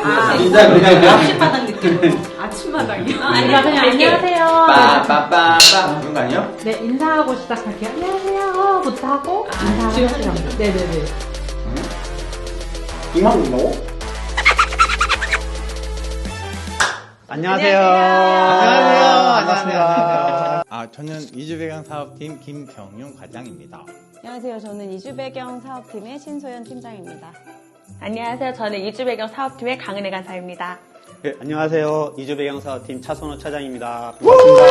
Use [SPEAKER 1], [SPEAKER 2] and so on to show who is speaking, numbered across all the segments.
[SPEAKER 1] 인사 그냥
[SPEAKER 2] 아침마당 느낌으로. 아침마당이요? 아니, 그냥 안녕하세요.
[SPEAKER 1] 빠빠빠빠 그런 거 아니에요?
[SPEAKER 2] 네, 인사하고 시작할게요. 안녕하세요. 부터 하고 인사하시면 돼요. 네네네.
[SPEAKER 1] 이만 먹는다고?
[SPEAKER 3] 안녕하세요.
[SPEAKER 4] 안녕하세요. 저는 이주배경 사업팀 김경윤 과장입니다.
[SPEAKER 5] 안녕하세요. 저는 이주배경 사업팀의 신소연 팀장입니다.
[SPEAKER 6] 안녕하세요. 저는 이주배경 사업팀의 강은혜 간사입니다.
[SPEAKER 3] 네, 안녕하세요. 이주배경 사업팀 차선호 차장입니다. 반갑습니다.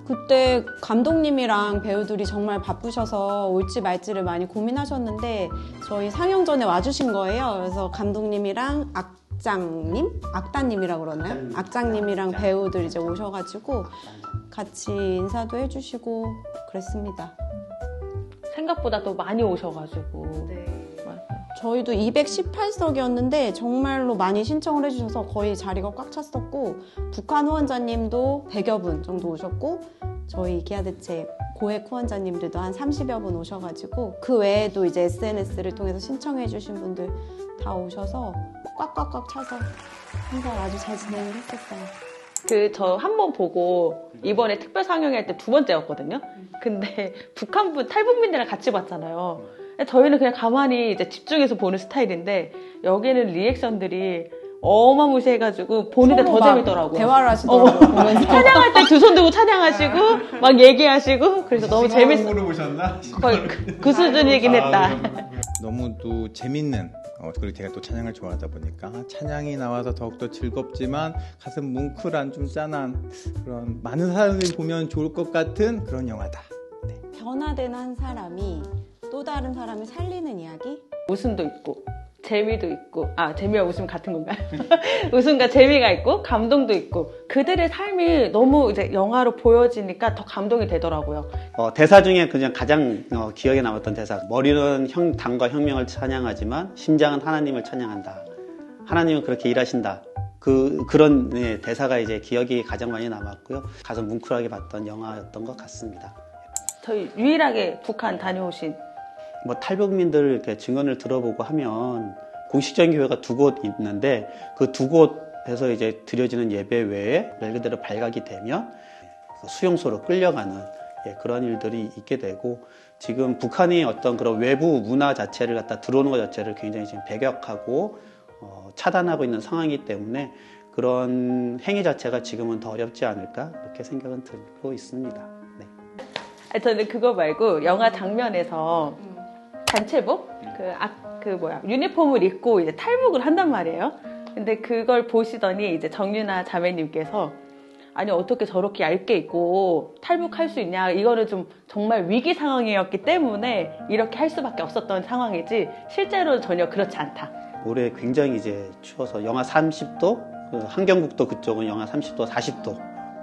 [SPEAKER 5] 그때 감독님이랑 배우들이 정말 바쁘셔서 올지 말지를 많이 고민하셨는데 저희 상영 전에 와주신 거예요. 그래서 감독님이랑 악단님이라고 그러나요? 악장님이랑 배우들 이제 오셔가지고 같이 인사도 해주시고 그랬습니다.
[SPEAKER 6] 생각보다 또 많이 오셔가지고.
[SPEAKER 5] 저희도 218석이었는데 정말로 많이 신청을 해주셔서 거의 자리가 꽉 찼었고 북한 후원자님도 100여 분 정도 오셨고 저희 기아대책 고액 후원자님들도 한 30여 분 오셔가지고 그 외에도 이제 SNS를 통해서 신청해 주신 분들 다 오셔서 꽉꽉꽉 차서 행사를 아주 잘 진행을 했었어요.
[SPEAKER 6] 저 한 번 보고 이번에 특별 상영할 때 두 번째였거든요. 근데 북한분 탈북민들이랑 같이 봤잖아요. 저희는 그냥 가만히 이제 집중해서 보는 스타일인데 여기는 리액션들이 어마무시해가지고 보는데 더 재밌더라고요.
[SPEAKER 5] 대화를 하시더라고요. 보면서.
[SPEAKER 6] 찬양할 때 두 손 들고 찬양하시고 막 얘기하시고 그래서 너무 재밌어.
[SPEAKER 4] 물어보셨나?
[SPEAKER 6] 거의 그 수준이긴 했다.
[SPEAKER 4] 너무도 재밌는 그리고 제가 또 찬양을 좋아하다 보니까 찬양이 나와서 더욱더 즐겁지만 가슴 뭉클한 좀 짠한 그런 많은 사람들이 보면 좋을 것 같은 그런 영화다. 네.
[SPEAKER 5] 변화된 한 사람이 또 다른 사람을 살리는 이야기?
[SPEAKER 6] 웃음도 있고 재미도 있고 재미와 웃음 같은 건가요? 웃음과 재미가 있고 감동도 있고 그들의 삶이 너무 이제 영화로 보여지니까 더 감동이 되더라고요.
[SPEAKER 3] 대사 중에 그냥 가장 기억에 남았던 대사. 머리는 당과 혁명을 찬양하지만 심장은 하나님을 찬양한다. 하나님은 그렇게 일하신다. 그런 대사가 이제 기억이 가장 많이 남았고요. 가슴 뭉클하게 봤던 영화였던 것 같습니다.
[SPEAKER 6] 저희 유일하게 북한 다녀오신
[SPEAKER 3] 탈북민들 이렇게 증언을 들어보고 하면 공식적인 교회가 두 곳 있는데 그 두 곳에서 이제 드려지는 예배 외에 말 그대로 발각이 되면 수용소로 끌려가는 그런 일들이 있게 되고 지금 북한이 어떤 그런 외부 문화 자체를 갖다 들어오는 것 자체를 굉장히 지금 배격하고 차단하고 있는 상황이기 때문에 그런 행위 자체가 지금은 더 어렵지 않을까 이렇게 생각은 들고 있습니다. 네.
[SPEAKER 6] 저는 그거 말고 영화 장면에서 단체복? 유니폼을 입고 이제 탈북을 한단 말이에요. 근데 그걸 보시더니 이제 정윤아 자매님께서 아니 어떻게 저렇게 얇게 입고 탈북할 수 있냐, 이거는 좀 정말 위기 상황이었기 때문에 이렇게 할 수밖에 없었던 상황이지 실제로는 전혀 그렇지 않다.
[SPEAKER 3] 올해 굉장히 이제 추워서 영하 30도, 함경북도 그쪽은 영하 30도, 40도.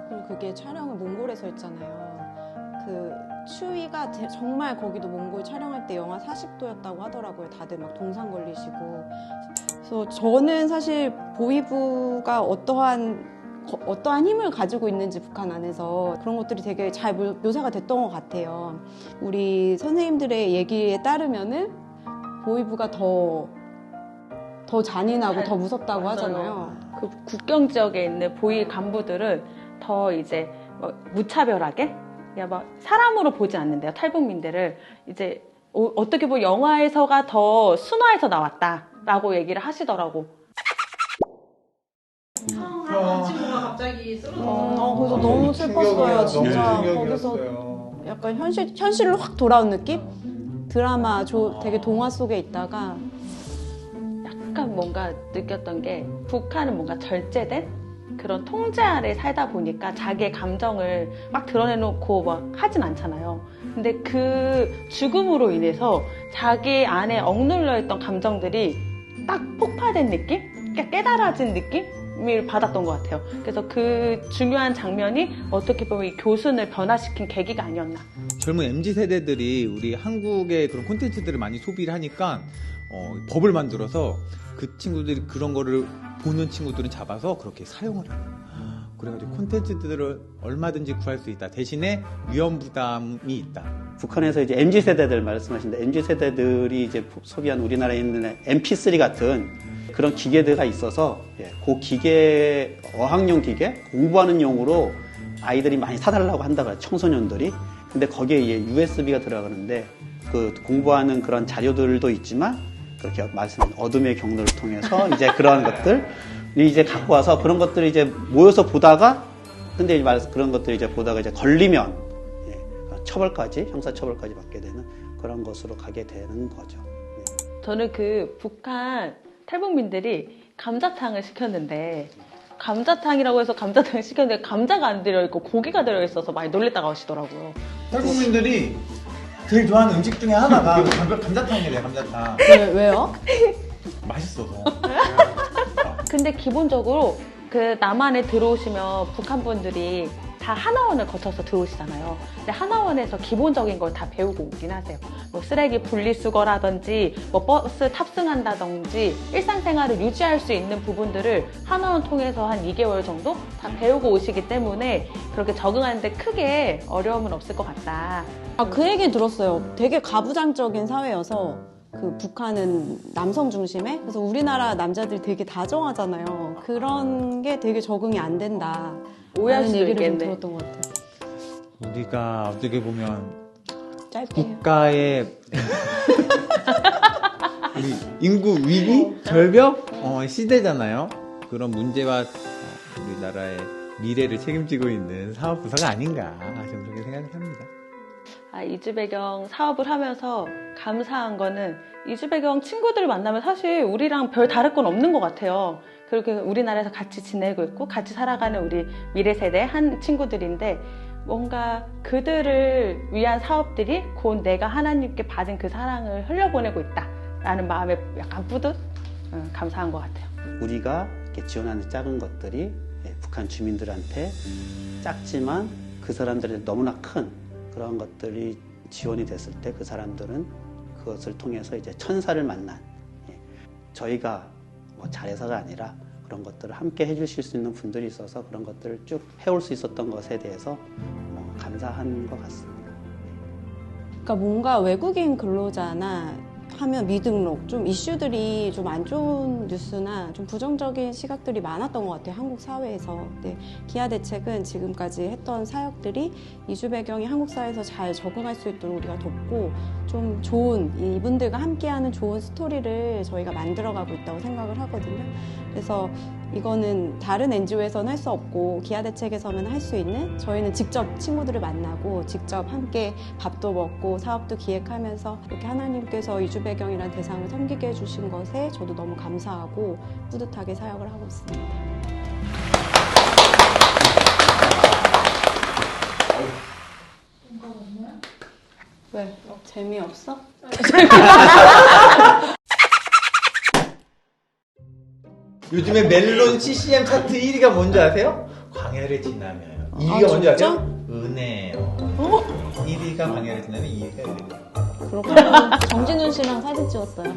[SPEAKER 5] 그리고 그게 촬영을 몽골에서 했잖아요. 그 추위가 정말 거기도 몽골 촬영할 때 영하 40도였다고 하더라고요. 다들 막 동상 걸리시고. 그래서 저는 사실 보위부가 어떠한 힘을 가지고 있는지 북한 안에서 그런 것들이 되게 잘 묘사가 됐던 것 같아요. 우리 선생님들의 얘기에 따르면은 보위부가 더 잔인하고 더 무섭다고 하잖아요.
[SPEAKER 6] 그 국경 지역에 있는 보위 간부들은 더 이제 무차별하게 사람으로 보지 않는데요. 탈북민들을 이제 어떻게 보면 영화에서가 더 순화해서 나왔다라고 얘기를 하시더라고.
[SPEAKER 2] 한 친구가 갑자기 쓰러져.
[SPEAKER 5] 그래서 너무 슬펐어요. 진짜 거기서 약간 현실로 확 돌아온 느낌? 드라마 되게 동화 속에 있다가
[SPEAKER 6] 약간 뭔가 느꼈던 게 북한은 뭔가 절제된 그런 통제 아래 살다 보니까 자기의 감정을 막 드러내놓고 막 하진 않잖아요. 근데 그 죽음으로 인해서 자기 안에 억눌려 있던 감정들이 딱 폭파된 느낌? 깨달아진 느낌을 받았던 것 같아요. 그래서 그 중요한 장면이 어떻게 보면 이 교순을 변화시킨 계기가 아니었나.
[SPEAKER 4] 젊은 MZ세대들이 우리 한국의 그런 콘텐츠들을 많이 소비를 하니까 법을 만들어서 그 친구들이 그런 거를 보는 친구들은 잡아서 그렇게 사용을 해요. 그래가지고 콘텐츠들을 얼마든지 구할 수 있다. 대신에 위험 부담이 있다.
[SPEAKER 3] 북한에서 이제 MZ 세대들 말씀하신데 MZ 세대들이 이제 소비한 우리나라에 있는 MP3 같은 그런 기계들가 있어서 그 기계 어학용 기계 공부하는 용으로 아이들이 많이 사달라고 한다고 해요. 청소년들이. 근데 거기에 USB가 들어가는데 그 공부하는 그런 자료들도 있지만 그렇게 말씀하신 어둠의 경로를 통해서 이제 그런 것들이 이제 갖고 와서 그런 것들을 이제 모여서 보다가 근데 이제 그런 것들이 이제 보다가 이제 걸리면 처벌까지 형사 처벌까지 받게 되는 그런 것으로 가게 되는 거죠.
[SPEAKER 6] 저는 그 북한 탈북민들이 감자탕을 시켰는데 감자탕이라고 해서 감자탕을 시켰는데 감자가 안 들어있고 고기가 들어있어서 많이 놀랬다가 오시더라고요.
[SPEAKER 4] 탈북민들이 제일 좋아하는 음식 중에 하나가 감자탕이래요. 감자탕.
[SPEAKER 5] 왜요?
[SPEAKER 4] 맛있어서.
[SPEAKER 6] 근데 기본적으로 그 남한에 들어오시면 북한 분들이 다 하나원을 거쳐서 들어오시잖아요. 근데 하나원에서 기본적인 걸 다 배우고 오긴 하세요. 뭐 쓰레기 분리수거라든지 뭐 버스 탑승한다든지 일상생활을 유지할 수 있는 부분들을 하나원 통해서 한 2개월 정도 다 배우고 오시기 때문에 그렇게 적응하는데 크게 어려움은 없을 것 같다.
[SPEAKER 5] 그 얘기 들었어요. 되게 가부장적인 사회여서 그 북한은 남성 중심에 그래서 우리나라 남자들이 되게 다정하잖아요. 그런 게 되게 적응이 안 된다.
[SPEAKER 6] 오해할
[SPEAKER 5] 라는
[SPEAKER 6] 수도
[SPEAKER 5] 얘기를 좀
[SPEAKER 6] 있겠네.
[SPEAKER 5] 들었던 것 같아요.
[SPEAKER 4] 우리가 어떻게 보면
[SPEAKER 5] 짧게.
[SPEAKER 4] 국가의 인구 위기 절벽 시대잖아요. 그런 문제와 우리나라의 미래를 책임지고 있는 사업부서가 아닌가 저는 그렇게 생각합니다.
[SPEAKER 6] 이주배경 사업을 하면서 감사한 거는 이주배경 친구들 만나면 사실 우리랑 별 다를 건 없는 것 같아요. 그렇게 우리나라에서 같이 지내고 있고 같이 살아가는 우리 미래 세대 한 친구들인데 뭔가 그들을 위한 사업들이 곧 내가 하나님께 받은 그 사랑을 흘려보내고 있다라는 마음에 약간 뿌듯 감사한 것 같아요.
[SPEAKER 3] 우리가 이렇게 지원하는 작은 것들이 북한 주민들한테 작지만 그 사람들한테 너무나 큰 그런 것들이 지원이 됐을 때 그 사람들은 그것을 통해서 이제 천사를 만난 저희가 뭐 잘해서가 아니라 그런 것들을 함께 해주실 수 있는 분들이 있어서 그런 것들을 쭉 해올 수 있었던 것에 대해서 감사한 것 같습니다.
[SPEAKER 5] 그러니까 뭔가 외국인 근로자나 하면 미등록, 좀 이슈들이 좀 안 좋은 뉴스나 좀 부정적인 시각들이 많았던 것 같아요. 한국 사회에서. 근데 기아대책은 지금까지 했던 사역들이 이주 배경이 한국 사회에서 잘 적응할 수 있도록 우리가 돕고 좀 좋은, 이분들과 함께하는 좋은 스토리를 저희가 만들어가고 있다고 생각을 하거든요. 그래서 이거는 다른 NGO에서는 할 수 없고 기아대책에서는 할 수 있는 저희는 직접 친구들을 만나고 직접 함께 밥도 먹고 사업도 기획하면서 이렇게 하나님께서 이주 배경이라는 대상을 섬기게 해주신 것에 저도 너무 감사하고 뿌듯하게 사역을 하고 있습니다. 왜? 재미없어?
[SPEAKER 4] 요즘에 멜론 CCM 차트 1위가 뭔지 아세요? 광야를 지나면. 2위가 뭔지
[SPEAKER 5] 진짜?
[SPEAKER 4] 아세요? 은혜요. 1위가 광야를 지나면 2위가 은혜.
[SPEAKER 5] 그렇구나. 정진훈 씨랑 사진 찍었어요.